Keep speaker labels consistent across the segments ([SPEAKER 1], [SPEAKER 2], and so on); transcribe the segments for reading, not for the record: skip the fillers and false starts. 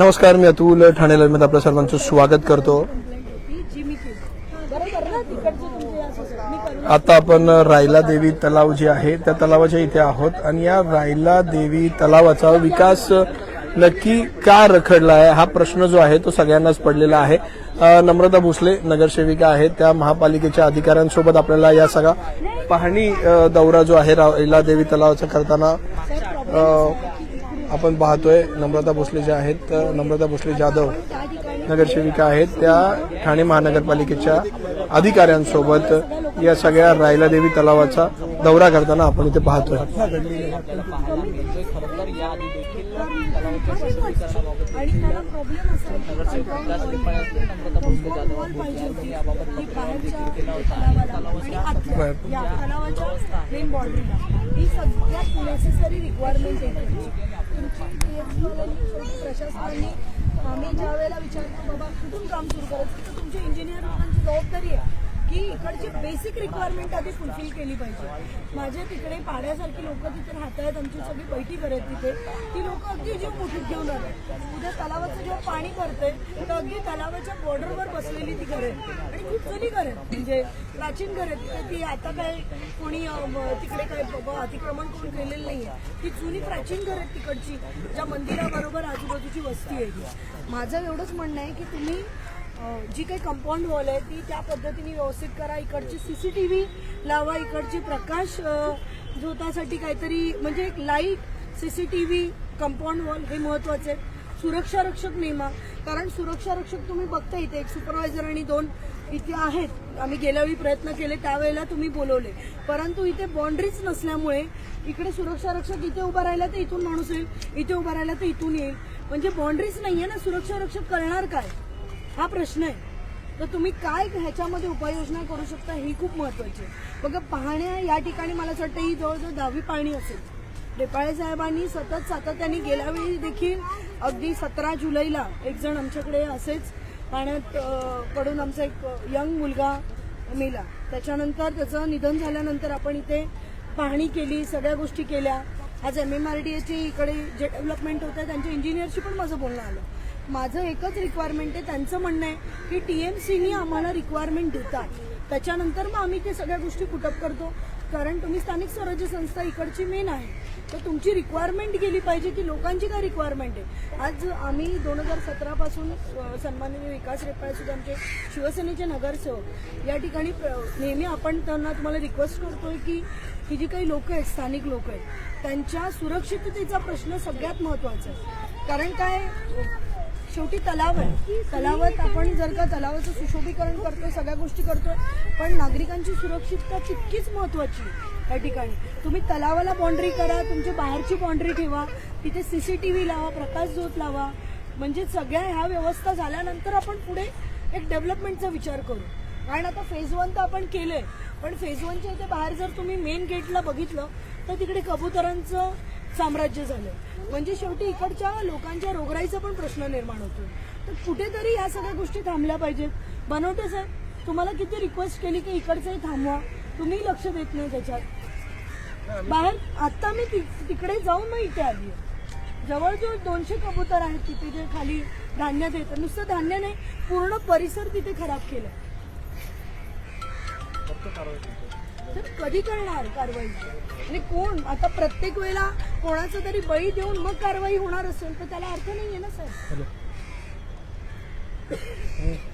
[SPEAKER 1] नमस्कार, मी अतुल ठाणे लाईव्हमध्ये आपल्या सर्वांचं स्वागत करतो। आता आपण रायला देवी तलाव जे आहे त्या तलावाच्या इथे आहोत आणि या रायला देवी तलावाचा विकास नक्की का रखडला आहे हा प्रश्न जो आहे तो सगळ्यांनाच पडलेला आहे। नम्रता भोसले नगरसेविका आहेत, त्या महापालिकेच्या अधिकाऱ्यांसोबत आपल्याला या सगळा पाहणी दौरा जो आहे रायला देवी तलावाचा करताना आपण पाहतोय। नम्रता भोसले जे आहेत, नम्रता भोसले जाधव नगरसेविका आहेत, त्या ठाणे महानगरपालिकेच्या अधिकाऱ्यांसोबत या सगळ्या रायला देवी तलावाचा दौरा करताना आपण इथे पाहतोय।
[SPEAKER 2] प्रशासनाने आम्ही ज्या वेळेला विचारतो बाबा कुठून काम सुरू करायचं तर तुमच्या इंजिनियर लोकांची जबाबदारी आहे की इकडची बेसिक रिक्वायरमेंट आधी फुलफिल केली पाहिजे। माझे तिकडे पाड्यासारखी लोक तिथे राहतात, आमची सगळी बैठी करत तिथे ती लोक अगदी जीव मुठीत घेऊन राहतात। उद्या तलावाचं जेव्हा पाणी करते तर अगदी तलावाच्या बॉर्डरवर बसलेली ती घरे आणि खूप जुनी घरे म्हणजे प्राचीन घरे ती आता काय कोणी तिकडे काय अतिक्रमण कोण केलेलं नाहीये, ती जुनी प्राचीन घरे तिकडची ज्या मंदिराबरोबर आजूबाजूची वस्ती आहे। माझं एवढंच म्हणणं आहे की तुम्ही जी काही कंपाऊंड वॉल आहे ती त्या पद्धतीने व्यवस्थित करा, इकडची सीसीटीव्ही लावा, इकडची प्रकाश झोतासाठी काहीतरी म्हणजे एक लाईट सीसीटीव्ही कंपाऊंड वॉल हे महत्वाचे। सुरक्षा रक्षक नेमा, कारण सुरक्षा रक्षक तुम्ही बघता इथे एक सुपरवायझर आणि 2 इथे आहेत। आम्ही गेल्या वेळी प्रयत्न केले त्यावेळेला तुम्ही बोलवले, परंतु इथे बाउंड्रीज नसल्यामुळे इकडे सुरक्षा रक्षक इथे उभा राहिला तर इथून माणूस येईल, इथे उभा राहिला तर इथून येईल, म्हणजे बाउंड्रीज नाहीये ना, सुरक्षा रक्षक करणार काय हा प्रश्न आहे। तर तुम्ही काय ह्याच्यामध्ये उपाययोजना करू शकता ही खूप महत्वाची आहे। बघा पाहण्या या ठिकाणी मला असं वाटतं ही जवळजवळ 10वी पाहणी असेल। रेपाळे साहेबांनी सतत सातत्याने गेल्या वेळी देखील अगदी 17 जुलैला एक जण आमच्याकडे असेच पाण्यात पडून आमचा एक यंग मुलगा मेला, त्याच्यानंतर त्याचं निधन झाल्यानंतर आपण इथे पाहणी केली, सगळ्या गोष्टी केल्या। आज MMRDAची इकडे जे डेव्हलपमेंट होतं त्यांच्या इंजिनियरशी पण माझं बोलणं आलं। माझं एकच रिक्वायरमेंट आहे, त्यांचं म्हणणं आहे की TMCनी आम्हाला रिक्वायरमेंट देतात, त्याच्यानंतर मग आम्ही ते सगळ्या गोष्टी पुटअप करतो, कारण तुम्ही स्थानिक स्वराज्य संस्था इकडची मेन आहे, तर तुमची रिक्वायरमेंट गेली पाहिजे की लोकांची काय रिक्वायरमेंट आहे। आज आम्ही 2017 पासून सन्माननीय विकास रेपाळे सुद्धा आमचे शिवसेनेचे नगरसेवक या ठिकाणी नेहमी आपण त्यांना तुम्हाला रिक्वेस्ट करतोय की ही जी काही लोक आहेत स्थानिक लोक आहेत त्यांच्या सुरक्षिततेचा प्रश्न सगळ्यात महत्वाचा आहे। कारण काय शेवटी तलाव आहे, तलावात आपण जर का तलावाचं सुशोभीकरण करतोय सगळ्या गोष्टी करतोय, पण नागरिकांची सुरक्षितता तितकीच महत्वाची आहे। या ठिकाणी तुम्ही तलावाला बाउंड्री करा, तुमची बाहेरची बाउंड्री ठेवा, तिथे CCTV लावा, प्रकाश झोत लावा, म्हणजे सगळ्या ह्या व्यवस्था झाल्यानंतर आपण पुढे एक डेव्हलपमेंटचा विचार करू। कारण आता फेज 1 तर आपण केलंय, पण फेज 1च्या इथे बाहेर जर तुम्ही मेन गेटला बघितलं तर तिकडे कबुतरांचं साम्राज्य झालंय, म्हणजे शेवटी इकडच्या लोकांच्या रोगराईचा पण प्रश्न निर्माण होतो। तर कुठेतरी या सगळ्या गोष्टी थांबल्या पाहिजेत। बनवते साहेब तुम्हाला किती रिक्वेस्ट केली की इकडचंही थांबवा, तुम्ही लक्ष देत नाही त्याच्यात। बाहेर आता मी तिकडे जाऊन मग इथे आली, जवळजवळ 200 कबूतर आहेत तिथे जे खाली धान्य देतात, नुसतं धान्य नाही पूर्ण परिसर तिथे खराब केला। तर कधी करणार कारवाई आणि कोण? आता प्रत्येक वेळेला कोणाचा तरी बळी देऊन मग कारवाई होणार असेल तर त्याला अर्थ नाहीये ना साहेब।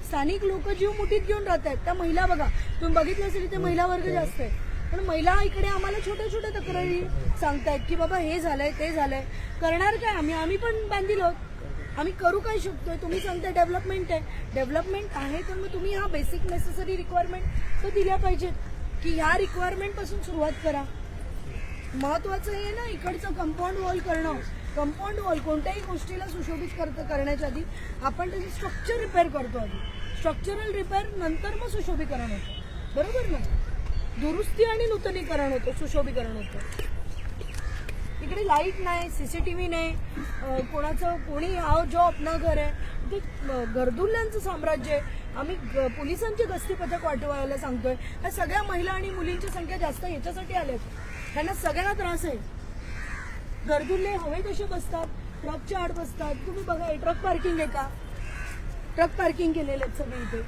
[SPEAKER 2] स्थानिक लोक जीव मुठीत घेऊन राहतात। त्या महिला बघा, तुम्ही बघितलं असेल इथे महिला वर्ग जास्त आहे, पण महिला इकडे आम्हाला छोट्या छोट्या तक्रारी सांगतायत की बाबा हे झालंय ते झालंय, करणार काय आम्ही पण बांधील आहोत, आम्ही करू काय शकतोय। तुम्ही सांगताय डेव्हलपमेंट आहे, डेव्हलपमेंट आहे तर मग तुम्ही ह्या बेसिक नेसेसरी रिक्वायरमेंट तर दिल्या पाहिजेत की ह्या रिक्वायरमेंट पासून सुरुवात करा। महत्वाचं आहे ना इकडचं कंपाऊंड वॉल करणं। कंपाऊंड वॉल कोणत्याही गोष्टीला सुशोभित करण्याच्या आधी आपण त्याची स्ट्रक्चर रिपेअर करतो, आधी स्ट्रक्चरल रिपेअर नंतर मग सुशोभीकरण होतं, बरोबर ना? दुरुस्ती आणि नूतनीकरण होतं, सुशोभीकरण होतं। इकडे लाईट नाही, CCTV नाही, कोणी आओ जो अपना घर आहे, ते गरदुल्ल्यांचं साम्राज्य आहे। आम्ही पोलिसांची गस्ती पथक वाटवायला सांगतोय, ह्या सगळ्या महिला आणि मुलींची संख्या जास्त ह्याच्यासाठी आल्यात, त्यांना सगळ्यांना त्रास आहे। गरदुल्ले हवे तसे बसतात, ट्रकच्या आड बसतात. तुम्ही बघा ट्रक पार्किंग आहे का? ट्रक पार्किंग केलेले आहेत सगळे इथे.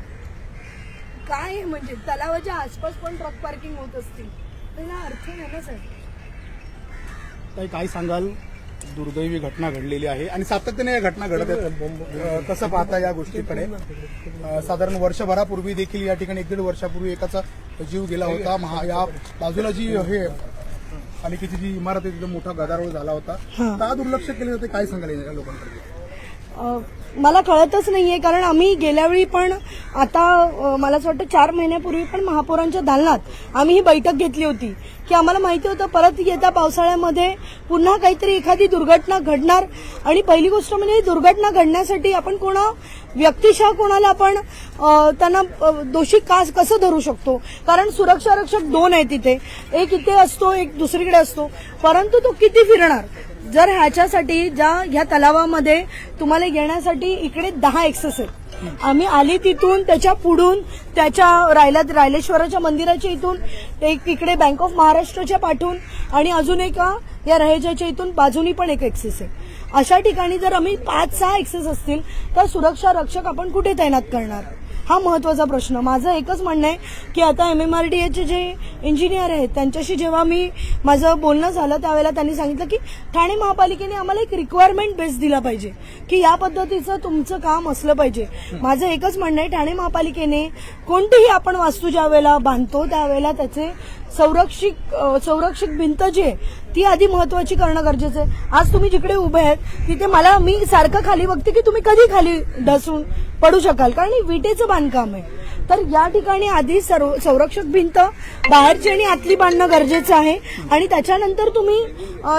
[SPEAKER 2] काय आहे म्हणजे तलावाच्या आसपास पण ट्रक पार्किंग होत असतील त्याला अर्थ नाही ना सर.
[SPEAKER 3] काय सांगाल? दुर्दैवी घटना घडलेली आहे आणि सातत्याने या घटना घडत आहेत. कसं पाहता या गोष्टीकडे? साधारण वर्षभरापूर्वी देखील या ठिकाणी 1-1.5 वर्षापूर्वी एकाचा जीव गेला होता. या बाजूला जी हे पालिकेची जी इमारत आहे तिथे मोठा गदारोळ झाला होता. का दुर्लक्ष केले होते? काय सांगाल या लोकांकडे?
[SPEAKER 2] मला कळतच नाहीये कारण आम्ही गेल्या वेळी पण आता मला असं वाटतं 4 महिन्यापूर्वी पण महापौरांच्या दालनात आम्ही ही बैठक घेतली होती की आम्हाला माहिती होतं परत येत्या पावसाळ्यामध्ये पुन्हा काहीतरी एखादी दुर्घटना घडणार. आणि पहिली गोष्ट म्हणजे दुर्घटना घडण्यासाठी आपण व्यक्तिशः कोणाला आपण त्यांना दोषी कसं धरू शकतो? कारण सुरक्षा रक्षक 2 आहेत तिथे, एक इथे असतो एक दुसरीकडे असतो, परंतु तो किती फिरणार? जर ह्याच्यासाठी ह्या तलावामध्ये तुम्हाला येण्यासाठी इकडे 10 एक्सेस आहेत. आम्ही आली तिथून त्याच्या पुढून त्याच्या रायलेश्वराच्या मंदिराच्या इथून एक इकडे बँक ऑफ महाराष्ट्राच्या पाठून आणि अजून एका या रहेजाच्या इथून बाजूनी पण एक एक्सेस आहे. अशा ठिकाणी जर आम्ही 5-6 एक्सेस असतील तर सुरक्षा रक्षक आपण कुठे तैनात करणार? हा महत्वाचा प्रश्न. माझं एकच म्हणणं आहे की आता MMRDAचे जे इंजिनियर आहेत त्यांच्याशी जेव्हा माझं बोलणं झालं त्यावेळेला त्यांनी सांगितलं की ठाणे महापालिकेने आम्हाला एक रिक्वायरमेंट बेस दिला पाहिजे की या पद्धतीचं तुमचं काम असलं पाहिजे. माझं एकच म्हणणं आहे ठाणे महापालिकेने कोणतीही आपण वास्तू ज्या वेळेला बांधतो त्यावेळेला त्याचे संरक्षित भिंत जी आहे ती आधी महत्वाची करणं गरजेचं आहे. आज तुम्ही जिकडे उभे आहेत तिथे मी सारखं खाली बघते की तुम्ही कधी खाली ढसून पडू शकाल कारण हे विटेचं बांधकाम आहे. तर या ठिकाणी आधी संरक्षक भिंत बाहेरची आणि आतली बांधणं गरजेचं आहे आणि त्याच्यानंतर तुम्ही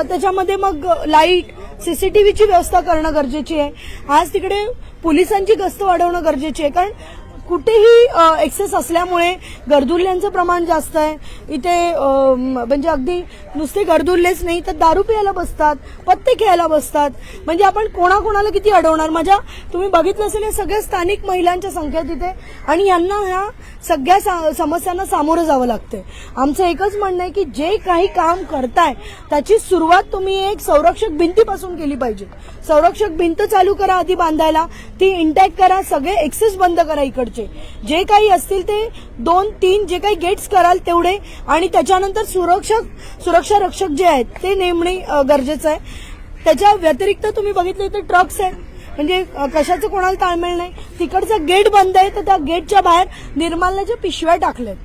[SPEAKER 2] त्याच्यामध्ये मग लाईट CCTVची व्यवस्था करणं गरजेची आहे. आज तिकडे पोलिसांची गस्त वाढवणं गरजेची आहे कारण कुठेही एक्सेस असल्यामुळे गर्दुल्ल्यांचं प्रमाण जास्त आहे. इथे म्हणजे अगदी नुसते गर्दुल्लेच नाही तर दारू प्यायला बसतात, पत्ते खेळायला बसतात. म्हणजे आपण कोणाकोणाला किती अडवणार? तुम्ही बघितलं असेल या सगळ्या स्थानिक महिलांच्या संख्या तिथे आणि यांना ह्या सगळ्या समस्यांना सामोरं जावं लागतंय. आमचं एकच म्हणणं आहे की जे काही काम करताय त्याची सुरुवात तुम्ही एक संरक्षक भिंतीपासून केली पाहिजे. संरक्षक भिंत चालू करा आधी बांधायला, ती इंटॅक्ट करा, सगळे एक्सेस बंद करा इकडचे जे काही असतील ते 2-3 जे काही गेट्स कराल तेवढे आणि त्याच्यानंतर सुरक्षा रक्षक जे आहेत ते नेमणे गरजेचं आहे. त्याच्या व्यतिरिक्त तुम्ही बघितलं इथे ट्रक्स आहेत म्हणजे कशाचं कोणाला ताळमेळ नाही. तिकडचा गेट बंद आहे तर त्या गेटच्या बाहेर निर्माल्याच्या पिशव्या टाकल्यात.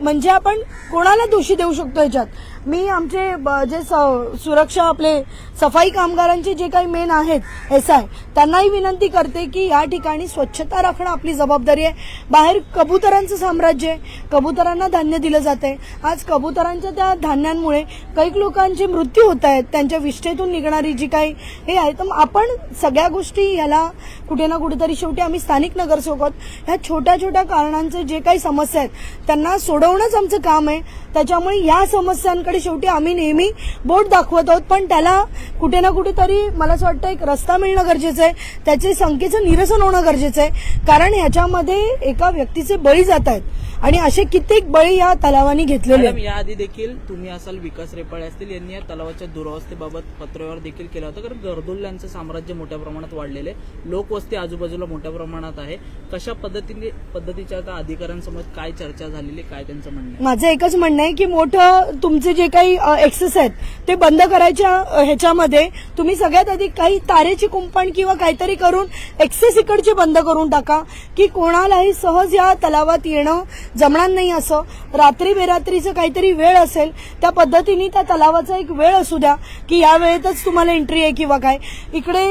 [SPEAKER 2] म्हणजे आपण कोणाला दोषी देऊ शकतो याच्यात? मी आमचे जे सुरक्षा आपले सफाई कामगारांचे जे काही मेन आहेत SI त्यांनाही विनंती करते की या ठिकाणी स्वच्छता राखणं आपली जबाबदारी आहे. बाहेर कबुतरांचं साम्राज्य आहे, कबुतरांना धान्य दिलं जात आहे. आज कबुतरांच्या त्या धान्यांमुळे काही लोकांचे मृत्यू होत आहेत, त्यांच्या विष्ठेतून निघणारी जी काही हे आहे. तर आपण सगळ्या गोष्टी याला कुठे ना कुठेतरी शेवटी आम्ही स्थानिक नगरसेवक आहोत. ह्या छोट्या छोट्या कारणांचे जे काही समस्या आहेत त्यांना सोडवणंच आमचं काम आहे. त्याच्यामुळे या समस्यांकडे शेवटी आम्ही नेहमी बोट दाखवत आहोत पण त्याला कुठे ना कुठेतरी मला असं वाटतं एक रस्ता मिळणं गरजेचं आहे, त्याचे शंकेचं निरसन होणं गरजेचं आहे. कारण ह्याच्यामध्ये एका व्यक्तीचे बळी जात आहेत आणि असे कित्येक बळी या तलावाने घेतलेले आहेत.
[SPEAKER 4] याआधी देखील तुम्ही असाल विकास रेपाळे असतील यांनी या तलावाच्या दुरावस्थेबाबत पत्रव्यवहार देखील केला होता कारण गर्दुल्ल्यांचं साम्राज्य मोठ्या प्रमाणात वाढलेले, लोकवस्ती आजूबाजूला मोठ्या प्रमाणात आहे. कशा पद्धतीच्या आता अधिकाऱ्यांसमोर काय चर्चा झालेली, काय त्यांचं म्हणणं आहे?
[SPEAKER 2] माझं एकच म्हणणं आहे की मोठं तुमचे जे काही एक्सेस आहेत ते बंद करायच्या ह्याच्यामध्ये तुम्ही सगळ्यात आधी काही तारेची कुंपण किंवा काहीतरी करून एक्सेस इकडचे बंद करून टाका की कोणालाही सहज या तलावात येणं जमणार नाही. असं रात्री बेरात्रीचं काहीतरी वेळ असेल त्या पद्धतीने त्या तलावाचा एक वेळ असू द्या की या वेळेतच तुम्हाला एंट्री आहे किंवा काय. इकडे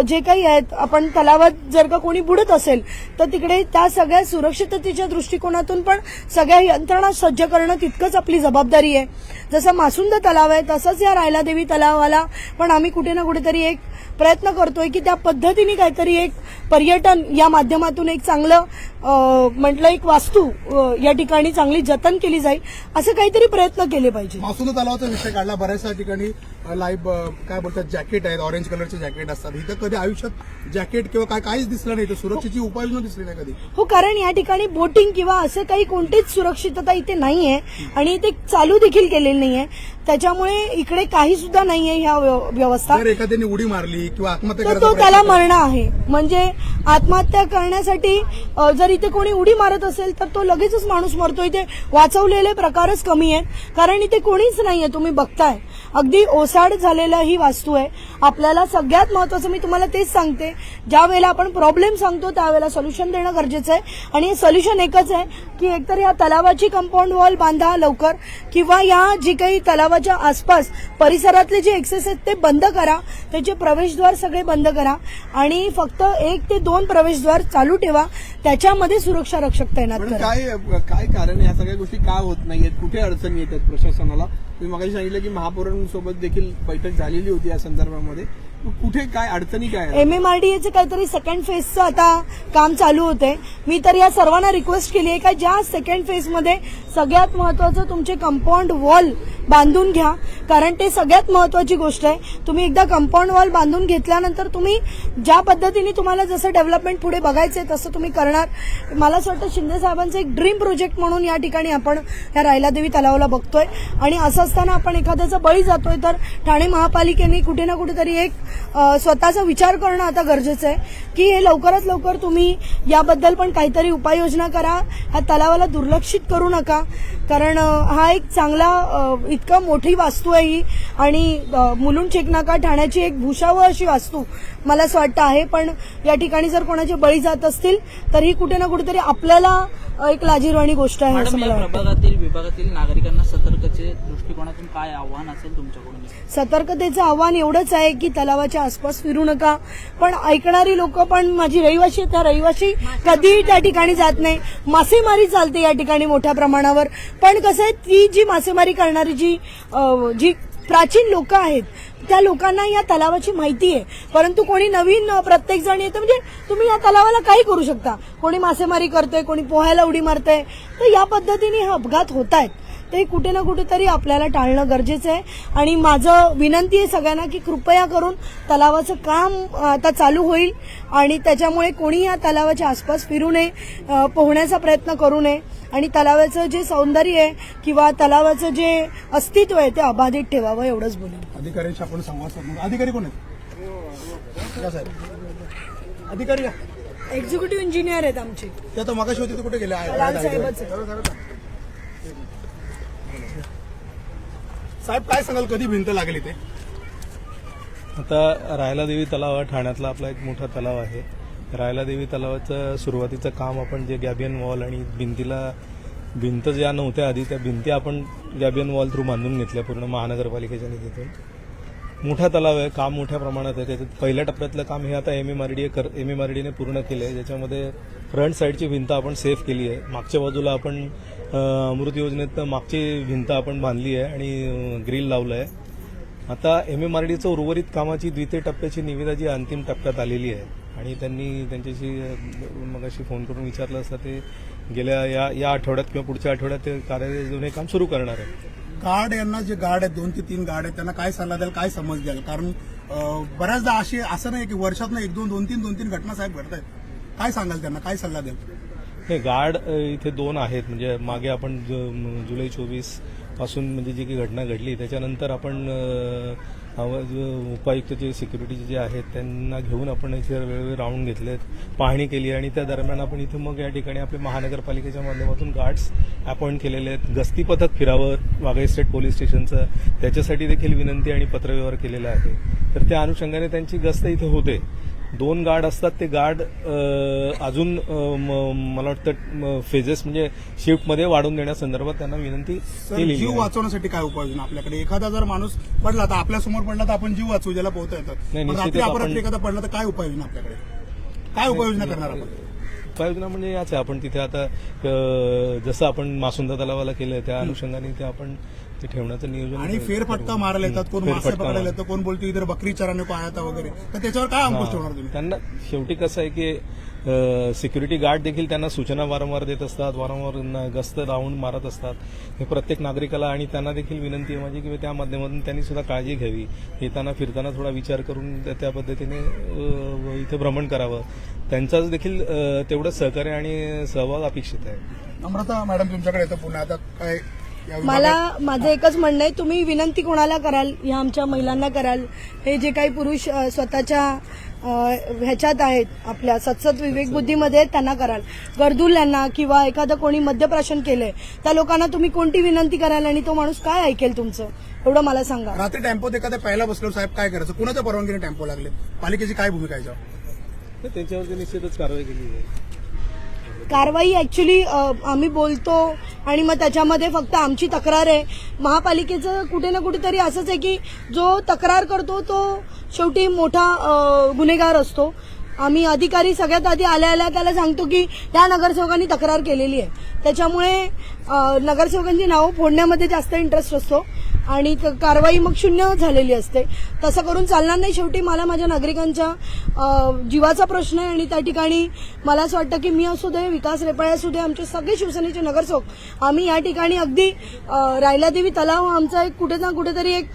[SPEAKER 2] जे काही आहेत आपण तलावात जर का कोणी बुडत असेल तर तिकडे त्या सगळ्या सुरक्षिततेच्या दृष्टिकोनातून पण सगळ्या यंत्रणा सज्ज करणं तितकंच आपली जबाबदारी आहे. जसं मासुंद तलाव आहे तसंच या रायलादेवी तलावाला पण आम्ही कुठे ना कुठेतरी एक प्रयत्न करतोय की त्या पद्धतीने काहीतरी एक पर्यटन या माध्यमातून एक चांगलं म्हटलं एक वास्तू या ठिकाणी चांगली जतन केली जाईल असं काहीतरी प्रयत्न केले पाहिजे.
[SPEAKER 3] मासुंद तलावाचा विषय काढला, बऱ्याचशा ठिकाणी लाईव्ह काय बोलतात जॅकेट आहेत, ऑरेंज कलरचे जॅकेट असतात. इथं कधी आयुष्यात जॅकेट किंवा काहीच दिसलं नाही, तर सुरक्षेची उपाययोजना दिसली नाही कधी.
[SPEAKER 2] हो, कारण या ठिकाणी बोटिंग किंवा असं काही कोणतीच सुरक्षितता इथे नाहीये आणि इथे चालू देखील केलेली नाहीये. त्याच्यामुळे इकडे काही सुद्धा नाहीये ह्या व्यवस्था.
[SPEAKER 3] जर एखाद्याने उडी मारली किंवा आत्महत्या
[SPEAKER 2] तर
[SPEAKER 3] करायचा
[SPEAKER 2] तो
[SPEAKER 3] प्रयत्न
[SPEAKER 2] त्याला
[SPEAKER 3] केला,
[SPEAKER 2] मरणं आहे. म्हणजे आत्महत्या करण्यासाठी जर इथे कोणी उडी मारत असेल तर तो लगेचच माणूस मरतो. इथे वाचवलेले प्रकारच कमी आहेत, कारण इथे कोणीच नाहीये. तुम्ही बघताय अगदी ओसाड झालेला ही वास्तू आहे. आपल्याला सगळ्यात महत्वाचं मी तुम्हाला तेच सांगते, ज्या वेळेला आपण प्रॉब्लेम सांगतो त्यावेळेला सोल्युशन देणं गरजेचं आहे. आणि हे सोल्युशन एकच आहे की एकतर या तलावाची कंपाऊंड वॉल बांधा लवकर, किंवा या जी काही तलावाच्या आसपास परिसरातले जे एक्सेस आहेत ते बंद करा, त्याचे प्रवेशद्वार सगळे बंद करा आणि फक्त 1 ते 2 प्रवेशद्वार चालू ठेवा. त्याच्यामध्ये सुरक्षा रक्षक तैनात
[SPEAKER 1] पण
[SPEAKER 2] करा.
[SPEAKER 1] काय कारण आहे ह्या सगळ्या गोष्टी का होत नाहीयेत? कुठे अडचणी येतात प्रशासनाला? तुम्ही मगाशी सांगितलं की महापौरांसोबत देखील बैठक झालेली होती या संदर्भामध्ये. कुठे काय अडचणी काय आहेत?
[SPEAKER 2] MMRDA चे काहीतरी सेकंड फेजचं आता काम चालू होते. मी तर या सर्वांना रिक्वेस्ट केली आहे का ज्या सेकंड फेजमध्ये सगळ्यात महत्वाचं तुमचे कंपाऊंड वॉल बांधून घ्या, कारण ते सगळ्यात महत्वाची गोष्ट आहे. तुम्ही एकदा कंपाऊंड वॉल बांधून घेतल्यानंतर तुम्ही ज्या पद्धतीने तुम्हाला जसं डेव्हलपमेंट पुढे बघायचंय तसं तुम्ही करणार. मला असं वाटतं शिंदे साहेबांचं एक ड्रीम प्रोजेक्ट म्हणून या ठिकाणी आपण या रायलादेवी तलावाला बघतोय. आणि असं असताना आपण एखाद्याचा बळी जातोय तर ठाणे महापालिकेने कुठे ना कुठेतरी एक स्वतःचा विचार करणं आता गरजेचं आहे की हे लवकरात लवकर तुम्ही याबद्दल पण काहीतरी उपाययोजना करा. ह्या तलावाला दुर्लक्षित करू नका, कारण हा एक चांगला इतकं मोठी वास्तू आहे ही. आणि मुलुंड चेकनाका ठाण्याची एक भूषावह अशी वास्तू मला असं वाटतं आहे. पण या ठिकाणी जर कोणाचे बळी जात असतील तर ही कुठे ना कुठेतरी आपल्याला एक लाजिरवाणी गोष्ट आहे असं
[SPEAKER 4] मॅडम,
[SPEAKER 2] मला
[SPEAKER 4] या
[SPEAKER 2] वाटतं.
[SPEAKER 4] विभागातील नागरिकांना सतर्कतेच्या दृष्टिकोनातून काय आव्हान असेल तुमच्याकडून?
[SPEAKER 2] सतर्कतेचं आव्हान एवढंच आहे की तलावाच्या आसपास फिरू नका. पण ऐकणारी लोक पण माझी रहिवाशी त्या रहिवाशी कधीही त्या ठिकाणी जात नाही. मासेमारी चालते या ठिकाणी मोठ्या प्रमाणावर. पण कसं आहे, ती जी मासेमारी करणारी जी प्राचीन लोक आहेत त्या लोकांना या तलावाची माहिती आहे. परंतु कोणी नवीन प्रत्येक जण येतं, म्हणजे तुम्ही या तलावाला काही करू शकता. कोणी मासेमारी करतोय, कोणी पोहायला उडी मारतंय, तर या पद्धतीने हे अपघात होत आहेत. ते कुठे ना कुठेतरी आपल्याला टाळणं गरजेचं आहे. आणि माझं विनंती आहे सगळ्यांना की कृपया करून तलावाचं काम आता चालू होईल आणि त्याच्यामुळे कोणी या तलावाच्या आसपास फिरू नये, पोहण्याचा प्रयत्न करू नये आणि तलावाचं जे सौंदर्य आहे किंवा तलावाचं जे अस्तित्व आहे ते अबाधित ठेवावं, एवढंच बोलेन.
[SPEAKER 3] अधिकाऱ्यांशी आपण संवाद साधणार. अधिकारी कोण आहेत? का साहेब अधिकारी का?
[SPEAKER 2] एक्झिक्युटिव्ह इंजिनियर आहेत आमचे.
[SPEAKER 3] ते आता मगाशी होते ते कुठे गेले?
[SPEAKER 2] साहेबच आहे.
[SPEAKER 3] साहेब काय सांगाल, कधी भिंत लागली ते?
[SPEAKER 5] आता रायलादेवी तलाव हा ठाण्यातला आपला एक मोठा तलाव आहे. रायलादेवी तलावाचं सुरुवातीचं काम आपण जे गॅबियन वॉल आणि भिंत ज्या नव्हत्या आधी त्या भिंती आपण गॅबियन वॉल थ्रू बांधून घेतल्या पूर्ण महानगरपालिकेच्या निधीतून. मोठा तलाव आहे, काम मोठ्या प्रमाणात आहे. त्याच्यात पहिल्या टप्प्यातलं काम हे आता MMRDA ने पूर्ण केलं आहे, ज्याच्यामध्ये फ्रंट साईडची भिंत आपण सेफ केली आहे. मागच्या बाजूला आपण अमृत योजनेत मागची भिंत आपण बांधली आहे आणि ग्रिल लावलं आहे. आता MMRDAचं उर्वरित कामाची द्वितीय टप्प्याची निविदा जी अंतिम टप्प्यात आलेली आहे आणि त्यांनी त्यांच्याशी मगाशी फोन करून विचारलं असता ते गेल्या या आठवड्यात किंवा पुढच्या आठवड्यात ते कार्यालय हे काम सुरू करणार आहे.
[SPEAKER 3] गार्ड यांना जे गार्ड आहेत 2 ते 3 गार्ड आहेत त्यांना काय सल्ला द्याल, काय समज द्याल? कारण बऱ्याचदा असं नाही की वर्षातनं 1-2 घटना साहेब घडत आहेत. काय सांगाल त्यांना, काय सल्ला द्याल?
[SPEAKER 5] नाही, गार्ड इथे 2 आहेत. म्हणजे मागे आपण जुलै 24 पासून म्हणजे जी काही घटना घडली त्याच्यानंतर आपण उपायुक्त जे सिक्युरिटीचे जे आहेत त्यांना घेऊन आपण इथे वेगवेगळे राऊंड घेतलेत, पाहणी केली आणि त्या दरम्यान आपण इथे मग या ठिकाणी आपल्या महानगरपालिकेच्या माध्यमातून गार्ड्स अपॉइंट केलेले आहेत. गस्ती पथक फिरावं वाघाई स्टेट पोलीस स्टेशनचं, त्याच्यासाठी देखील विनंती आणि पत्रव्यवहार केलेला आहे. तर त्या अनुषंगाने त्यांची गस्त इथे होते. 2 गार्ड असतात. ते गार्ड अजून मला वाटतं फेजेस म्हणजे शिफ्टमध्ये वाढवून देण्यासंदर्भात त्यांना विनंती केली.
[SPEAKER 3] जीव वाचवण्यासाठी काय उपाययोजना आपल्याकडे? एखादा जर माणूस पडला तर आपल्यासमोर पडला तर आपण जीव वाचवू, ज्याला पोहता येतात.
[SPEAKER 5] नाही,
[SPEAKER 3] पण
[SPEAKER 5] निश्चितच
[SPEAKER 3] रात्री अपरात्री
[SPEAKER 5] आपण-
[SPEAKER 3] एखादा पडला तर काय उपाययोजना आपल्याकडे? काय उपाययोजना करणार आपण?
[SPEAKER 5] उपाययोजना म्हणजे याच आहे, आपण तिथे आता जसं आपण मासुंदा तलावाला केलं त्या अनुषंगाने ते आपण ते ठेवण्याचं नियोजन
[SPEAKER 3] आणि फेरफटका मारायला येतात, कोण मासे
[SPEAKER 5] फेरफटका
[SPEAKER 3] पकडायला येतं, कोण बोलतो इधर बकरी चराने को आया था वगैरे. तर त्याच्यावर काय अंकुश ठेवणार तुम्ही?
[SPEAKER 5] त्यांना शेवटी कसं आहे की सिक्युरिटी गार्ड देखील त्यांना सूचना वारंवार देत असतात, वारंवार गस्त राऊंड मारत असतात. हे प्रत्येक नागरिकाला आणि त्यांना देखील विनंती आहे माझी की त्या माध्यमातून त्यांनी सुद्धा काळजी घ्यावी, येताना फिरताना थोडा विचार करून त्या पद्धतीने इथे भ्रमण करावं. त्यांचाच देखील तेवढं सहकार्य आणि सहभाग अपेक्षित आहे.
[SPEAKER 3] नम्रता मॅडम तुमच्याकडे येतं पुन्हा आता काय या
[SPEAKER 2] मला माझं एकच म्हणणं आहे, तुम्ही विनंती कोणाला कराल? या आमच्या महिलांना कराल, हे जे काही पुरुष स्वतःच्या ह्याच्यात आहेत, आपल्या सतसत विवेक बुद्धीमध्ये आहेत, त्यांना कराल. गरजुल्यांना किंवा एखादं कोणी मद्यप्राशन केलंय त्या लोकांना तुम्ही कोणती विनंती कराल आणि तो माणूस काय ऐकेल तुमचं, एवढं मला सांगा.
[SPEAKER 3] रात्री टेम्पोत एखाद्या पहिला बसलो साहेब काय करायचं? कुणाच्या परवानगीने टेम्पो लागले? पालिकेची काय भूमिका आहे याच्यावर?
[SPEAKER 5] त्यांच्यावरती निश्चितच कारवाई केली जाईल.
[SPEAKER 2] कारवाई ऍक्च्युली आम्ही बोलतो आणि मग त्याच्यामध्ये फक्त आमची तक्रार आहे. महापालिकेचं कुठे ना कुठेतरी असंच आहे की जो तक्रार करतो तो शेवटी मोठा गुन्हेगार असतो. आम्ही अधिकारी सगळ्यात आधी आल्या त्याला सांगतो की या नगरसेवकांनी तक्रार केलेली आहे, त्याच्यामुळे नगरसेवकांची नावं फोडण्यामध्ये जास्त इंटरेस्ट असतो आणि कारवाई मग शून्य झालेली असते. तसं करून चालणार नाही. शेवटी मला माझ्या नागरिकांच्या जीवाचा प्रश्न आहे आणि त्या ठिकाणी मला असं वाटतं की मी असू दे, विकास रेपाळे असू दे, आमचे सगळे शिवसेनेचे नगरसेवक आम्ही या ठिकाणी अगदी रायलादेवी तलाव आमचा एक कुठे ना कुठेतरी एक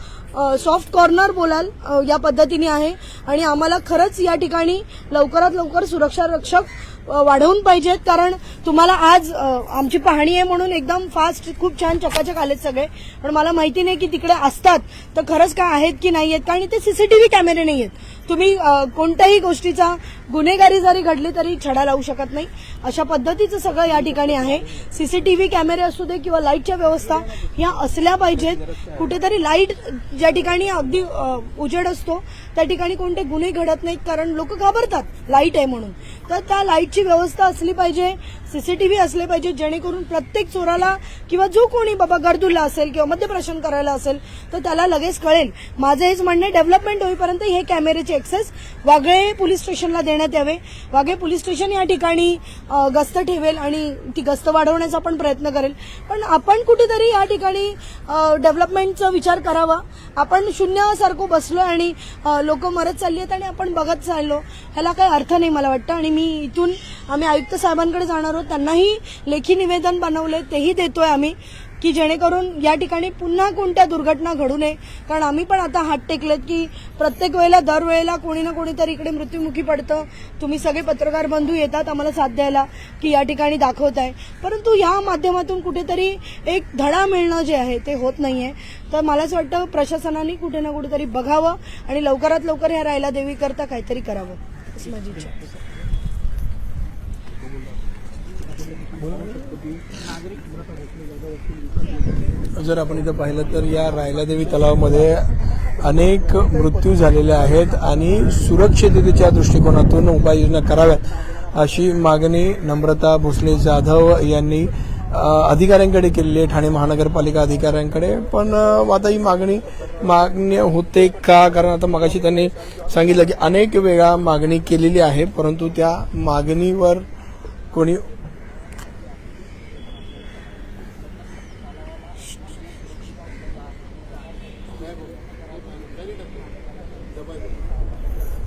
[SPEAKER 2] सॉफ्ट कॉर्नर बोलाल या पद्धतीने आहे आणि आम्हाला खरंच या ठिकाणी लवकरात लवकर सुरक्षा रक्षक वाढवून पाहिजेत. कारण तुम्हाला आज आमची पाहणी आहे म्हणून एकदम फास्ट खूप छान चकाचक आलेत सगळे, पण मला माहिती नाही की तिकडे असतात तर खरंच काय आहेत की नाही आहेत, कारण ते सीसीटीव्ही कॅमेरे नाही आहेत. तुम्ही कोणत्याही गोष्टीचा गुन्हेगारी जरी घडली तरी छडा लावू शकत नाही, अशा पद्धतीचं सगळं या ठिकाणी आहे. सीसीटीव्ही कॅमेरे असू दे किंवा लाईटच्या व्यवस्था ह्या असल्या पाहिजेत. कुठेतरी लाईट ज्या ठिकाणी अगदी उजेड असतो त्या ठिकाणी कोणते गुन्हे घडत नाहीत, कारण लोक घाबरतात लाईट आहे म्हणून. तर त्या लाईटची व्यवस्था असली पाहिजे, सीसीटीव्ही असले पाहिजे, जेणेकरून प्रत्येक चोराला किंवा जो कोणी बाबा गरदुल्ला असेल किंवा मद्यप्राशन करायला असेल तर त्याला लगेच कळेल. माझं हेच म्हणणं, डेव्हलपमेंट होईपर्यंत हे कॅमेरेचे एक्सेस वाघळे पोलीस स्टेशनला देण्यात यावे. वाघळे पोलीस स्टेशन या ठिकाणी गस्त ठेवेल आणि ती गस्त वाढवण्याचा पण प्रयत्न करेल. पण आपण कुठेतरी या ठिकाणी डेव्हलपमेंटचा विचार करावा. आपण शून्यासारखं बसलोय आणि लोक मरत चालली आहेत आणि आपण बघत चाललो, ह्याला काही अर्थ नाही मला वाटतं. आणि मी इथून आम्ही आयुक्त साहेबांकडे जाणार आहोत, त्यांनाही लेखी निवेदन बनवले, तेही देतोय आम्ही की जेणेकरून या ठिकाणी पुन्हा कोणत्या दुर्घटना घडू नये. कारण आम्ही पण आता हात टेकलेत की प्रत्येक वेळेला दरवेळेला कोणी ना कोणीतरी इकडे मृत्युमुखी पडतं. तुम्ही सगळे पत्रकार बंधू येतात आम्हाला साथ द्यायला की या ठिकाणी दाखवताय, परंतु या माध्यमातून कुठेतरी एक धडा मिळणं जे आहे ते होत नाहीये. तर मला असं वाटतं प्रशासनाने कुठे ना कुठेतरी बघावं आणि लवकरात लवकर ह्या रायला देवी करता काहीतरी करावं अशी माझी इच्छा आहे.
[SPEAKER 1] जर आपण इथं पाहिलं तर या रायलादेवी तलावामध्ये अनेक मृत्यू झालेले आहेत आणि सुरक्षिततेच्या दृष्टिकोनातून उपाययोजना कराव्यात अशी मागणी नम्रता भोसले जाधव यांनी अधिकाऱ्यांकडे केलेली आहे, ठाणे महानगरपालिका अधिकाऱ्यांकडे. पण आता ही मागणी मान्य होते का? कारण आता मगाशी त्यांनी सांगितलं की अनेक वेळा मागणी केलेली आहे, परंतु त्या मागणीवर कोणी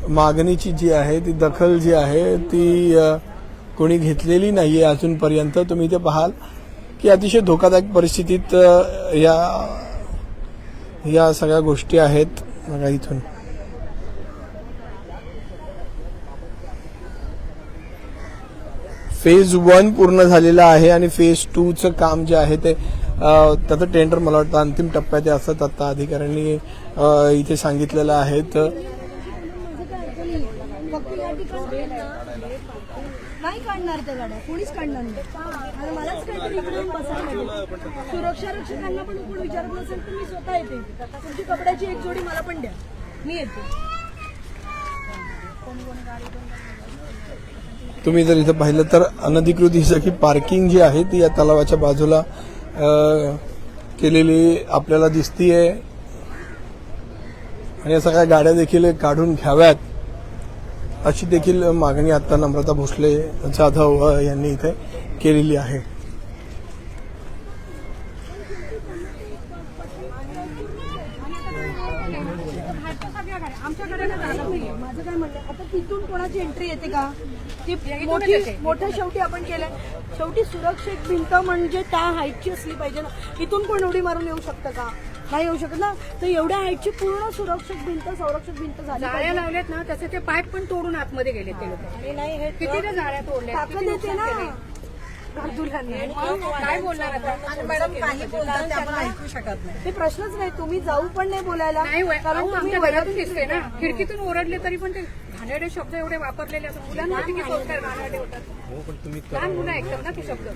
[SPEAKER 1] मागणीची जी आहे ती दखल जी आहे ती कोणी घेतलेली नाहीये अजूनपर्यंत. तुम्ही इथे पाहाल की अतिशय धोकादायक परिस्थितीत या सगळ्या गोष्टी आहेत. बघा इथून फेज 1 पूर्ण झालेलं आहे आणि फेज 2चं काम जे आहे ते त्याचं टेंडर मला वाटतं अंतिम टप्प्यात आहे असं आता अधिकाऱ्यांनी इथे सांगितलेलं आहे. तर
[SPEAKER 2] नाही काढणार त्या गाड्या, कोणीच काढणार नाही. आणि मलाच काहीतरी इकडे येऊन बसायला लागेल. सुरक्षा रक्षकांना पण कोण विचारत नसेल तर मी स्वतः येते. तुमची कपड्याची एक जोडी मला पण द्या, मी येते.
[SPEAKER 1] तुम्ही जर इथं पाहिलं तर अनधिकृत ही सगळी पार्किंग जी आहे ती या तलावाच्या बाजूला केलेली आपल्याला दिसतीये आणि या सगळ्या गाड्या देखील काढून घ्याव्यात अशी देखील मागणी आता नम्रता भोसले जाधव यांनी इथे केलेली आहे.
[SPEAKER 2] माझं काय म्हणणं, आता तिथून कोणाची एंट्री येते का? ती मोठं शेवटी आपण केलंय. शेवटी सुरक्षित भिंत म्हणजे त्या हाईटची असली पाहिजे ना. इथून कोण उडी मारून येऊ शकतं का? नाही येऊ शकत ना. तर एवढ्या हाईटची पूर्ण सुरक्षित भिंत झाली
[SPEAKER 6] जाळ्या लावल्यात ना, त्याचे ते पाईप पण तोडून आतमध्ये गेले ते लोक.
[SPEAKER 2] आणि नाही हे
[SPEAKER 6] किती ते जाळ्या तोडल्या,
[SPEAKER 2] ताकद येते ना अर्जुलांनी.
[SPEAKER 6] काय बोलणार आता?
[SPEAKER 2] मॅडम काही बोलतात आपण ऐकू शकत नाही. हे प्रश्नच नाही. तुम्ही जाऊ पण नाही बोलायला.
[SPEAKER 6] नाही
[SPEAKER 2] कारण तुम्ही
[SPEAKER 6] आमच्या घरातून दिसते ना, खिडकीतून ओरडले तरी पण ते घाणेरडे शब्द एवढे वापरलेले असतात. मुलांसाठी किती संस्कार घाणेरडे होतात. लहान मुलं ऐकतात ना ते शब्द.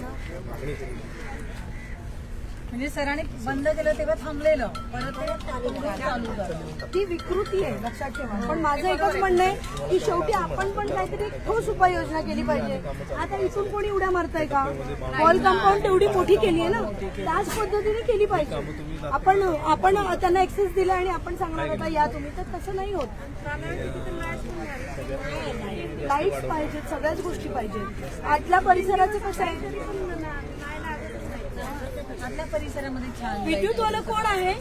[SPEAKER 2] म्हणजे सरांनी बंद केलं तेव्हा थांबलेलं, परत चालू झालं. ती विकृती आहे, लक्षात ठेवा. पण माझं एकच म्हणणं आहे की शेवटी आपण पण काहीतरी ठोस उपाययोजना केली पाहिजे. आता इथून कोणी उड्या मारताय का? वॉल कंपाऊंड तेवढी मोठी केली आहे ना, त्याच पद्धतीने केली पाहिजे. आपण त्यांना ऍक्सेस दिला आणि आपण सांगणार होता या तुम्ही, तर तसं नाही होत. लाईट्स पाहिजेत, सगळ्याच गोष्टी पाहिजेत. आतल्या परिसराचं कसं आहे? आतल्या परिसरामध्ये छान विद्युतवाला कोण आहे?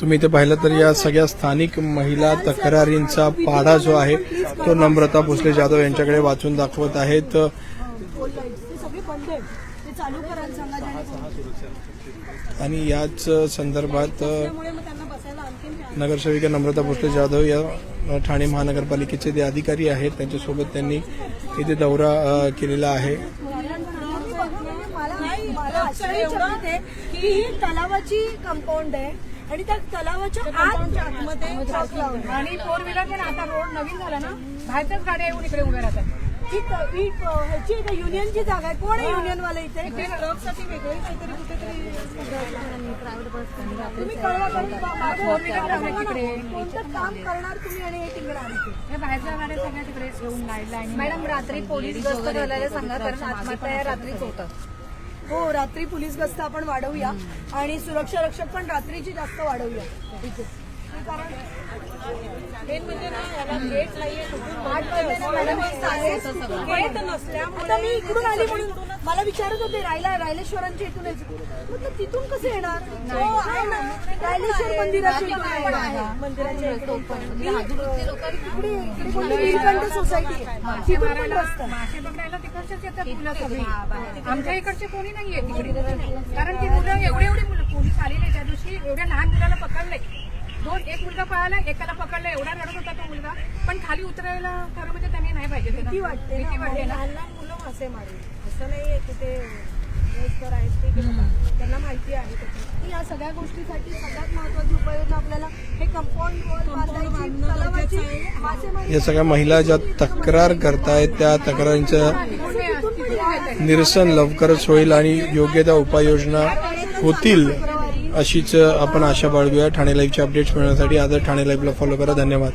[SPEAKER 1] तुम्ही इथे पाहिलं तर या सगळ्या स्थानिक महिला तक्रारींचा पाढा जो आहे तो नम्रता भोसले जाधव यांच्याकडे वाचून दाखवत आहेत.
[SPEAKER 2] पोल लाईट्स ते सगळे बंद आहेत, ते चालू करायला सांगा.
[SPEAKER 1] आणि याच संदर्भात
[SPEAKER 2] त्यामुळे मग त्यांना बसायला आणखी
[SPEAKER 1] नगरसेविका नम्रता भोसले जाधव या ठाणे महानगरपालिकेचे ते अधिकारी आहेत, त्यांच्यासोबत त्यांनी इथे दौरा केलेला आहे.
[SPEAKER 2] मला आश्चर्य वाटते की ही तलावाची कंपाऊंड आहे आणि त्या तलावाच्या आतमध्ये
[SPEAKER 6] आणि फोर व्हीलर आता रोड नवीन झाला ना, बाहेरच्याच गाड्या येऊन इकडे उभ्या राहतात.
[SPEAKER 2] ह्याची युनियनची जागा आहे. कोण आहे युनियनवाले इथे? ट्रकसाठी वेगळे काहीतरी कुठेतरी तुम्ही कळवा कोणतं काम करणार तुम्ही आणि हे टिंगणार इथे.
[SPEAKER 6] हे बाहेरच्या गाड्या सगळ्या तिकडे येऊन लाईनला.
[SPEAKER 7] मॅडम रात्री पोलीस गस्त घालायला सांगा, कारण आत्महत्या रात्रीच होतं.
[SPEAKER 2] हो, रात्री पोलीस गस्त आपण वाढवूया आणि सुरक्षा रक्षक पण रात्रीची जास्त वाढवूया इथे. कारण गेट नसल्यामुळे मी इकडून आली म्हणून मला विचारत होते रायलेश्वरांच्या इथून यायचं, तिथून कसं येणार? आहे ना रायलेश्वर मंदिराच्या इकडे सोसायटी तिथून पण रस्ता.
[SPEAKER 6] मासे बघायला तिकडच्याच येतात मुलं सगळी. आमच्या इकडचे कोणी नाहीये तिकडे, कारण ती मुलं एवढी मुलं पोलीस आलेले त्या दिवशी. एवढ्या लहान मुलाला पकडलंय. एक मुलगा पळाला, एकाला पकडला. एवढा रडत होता तो मुलगा, पण खाली उतरायला खरं म्हणजे त्यांनी नाही पाहिजे.
[SPEAKER 2] भीती वाटते ना, लहान लहान मुलं मासे मारेल असं नाहीये की ते वयस्कर आहेत ते त्यांना माहिती आहे त्याची. या सगळ्या गोष्टीसाठी सगळ्यात महत्वाची उपाययोजना आपल्याला हे कंपाऊंड वॉल बांधायची, तलावाची, मासेमारी.
[SPEAKER 1] या सगळ्या महिला ज्या तक्रार करतायत त्या तक्रारींचं निरसन लवकरच होईल आणि योग्य त्या उपाययोजना होतील अशीच आपण आशा बाळगूया. ठाणे लाईव्हचे अपडेट्स मिळवण्यासाठी आजच ठाणे लाईव्हला फॉलो करा. धन्यवाद.